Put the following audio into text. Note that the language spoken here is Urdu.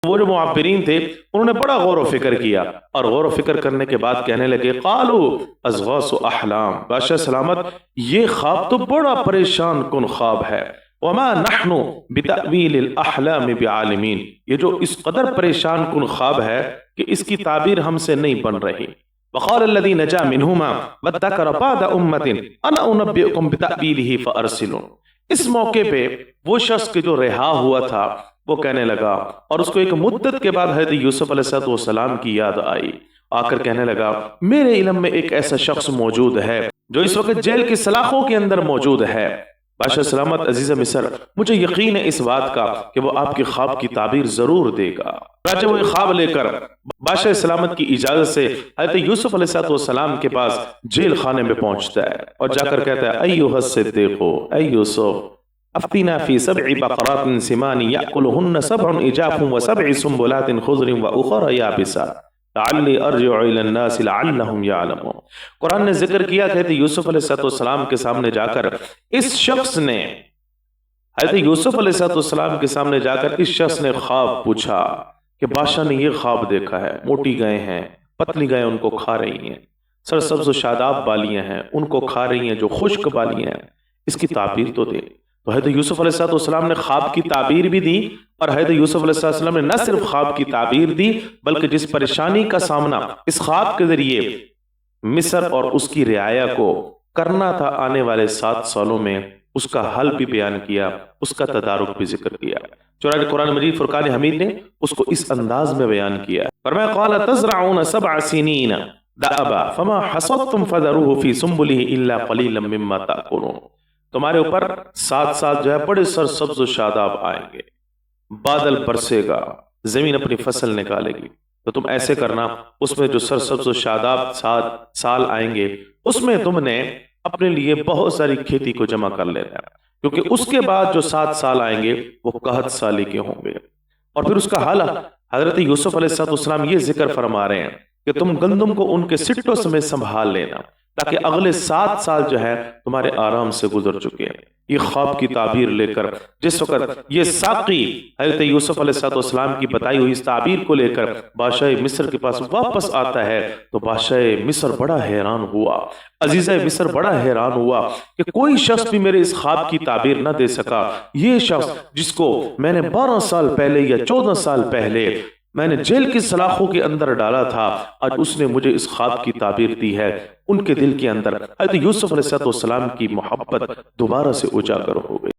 وہ جو معبرین تھے انہوں نے بڑا غور و فکر کیا، اور غور و فکر کرنے کے بعد کہنے لگے قالو ازغاث احلام، بادشاہ سلامت یہ خواب تو بڑا پریشان کن خواب ہے، وما نحن بتأویل الاحلام بعالمین، یہ جو اس قدر پریشان کن خواب ہے کہ اس کی تعبیر ہم سے نہیں بن رہی۔ وقال الذي نجا منهما وادكر بعد امة انا انبئكم بتأویلہ فارسلون، اس موقع پہ وہ شخص کے جو رہا ہوا تھا وہ کہنے لگا، اور اس کو ایک مدت کے بعد حضرت یوسف علیہ السلام کی یاد آئی، آ کر کہنے لگا میرے علم میں ایک ایسا شخص موجود ہے جو اس وقت جیل کی سلاخوں کے اندر موجود ہے۔ بادشاہ سلامت عزیز مصر، مجھے یقین ہے اس بات کا کہ وہ آپ کے خواب کی تعبیر ضرور دے گا۔ راجہ وہ خواب لے کر بادشاہ سلامت کی اجازت سے حضرت یوسف علیہ السلام کے پاس جیل خانے میں پہنچتا ہے اور جا کر کہتا ہے ایھا الصدیق، اے یوسف افتنا فی سبع بقرات سمان یأکلہن سبع عجاف وسبع سنبلات خضر واخر یابسات لعلی ارجع الی الناس لعلہم یعلمون۔ قرآن نے ذکر کیا کہ حضرت یوسف علیہ السلام کے سامنے جا کر اس شخص نے حضرت یوسف علیہ السلام کے سامنے جا کر اس شخص نے خواب پوچھا کہ بادشاہ نے یہ خواب دیکھا ہے، موٹی گائیں ہیں، پتلی گائیں ان کو کھا رہی ہیں، سرسبز و شاداب بالیاں ہیں ان کو کھا رہی ہیں، جو خشک بالیاں ہیں، اس کی تعبیر تو دے۔ تو حضرت یوسف علیہ السلام نے خواب کی تعبیر بھی دی، اور حضرت یوسف علیہ السلام نے نہ صرف خواب کی تعبیر دی بلکہ جس پریشانی کا سامنا اس خواب کے ذریعے مصر اور اس کی رعایا کو کرنا تھا آنے والے 7 سالوں میں، اس کا حل بھی بیان کیا، اس کا تدارک بھی ذکر کیا۔ چنانچہ قرآن مجید فرقان حمید نے اس کو اس انداز میں بیان کیا، فرمایا قال تزرعون 7 سنین دأبا فما حصدتم فذروه في سنبله الا قليلا مما تأكلون، تمہارے اوپر 7 سال جو ہے بڑے سرسبز و شاداب آئیں گے، بادل برسے گا، زمین اپنی فصل نکالے گی، تو تم ایسے کرنا اس میں جو سرسبز و شاداب 7 سال آئیں گے اس میں تم نے اپنے لیے بہت ساری کھیتی کو جمع کر لینا ہے، کیونکہ اس کے بعد جو 7 سال آئیں گے وہ قحط سالی کے ہوں گے۔ اور پھر اس کا حال حضرت یوسف علیہ السلام یہ ذکر فرما رہے ہیں کہ تم گندم کو ان کے سٹوں سمیت سنبھال لینا تاکہ اگلے 7 سال جو ہے تمہارے آرام سے گزر چکے ہیں۔ یہ خواب کی تعبیر لے کر جس وقت یہ ساقی حضرت یوسف علیہ السلام کی بتائی ہوئی اس تعبیر کو لے کر بادشاہ مصر کے پاس واپس آتا ہے تو بادشاہ مصر بڑا حیران ہوا، عزیزہ مصر بڑا حیران ہوا کہ کوئی شخص بھی میرے اس خواب کی تعبیر نہ دے سکا۔ یہ شخص جس کو میں نے 12 سال پہلے یا 14 سال پہلے میں نے جیل کی سلاخوں کے اندر ڈالا تھا، آج اس نے مجھے اس خواب کی تعبیر دی ہے۔ ان کے دل کے اندر حضرت یوسف علیہ السلام کی محبت دوبارہ سے اجاگر ہو گئی۔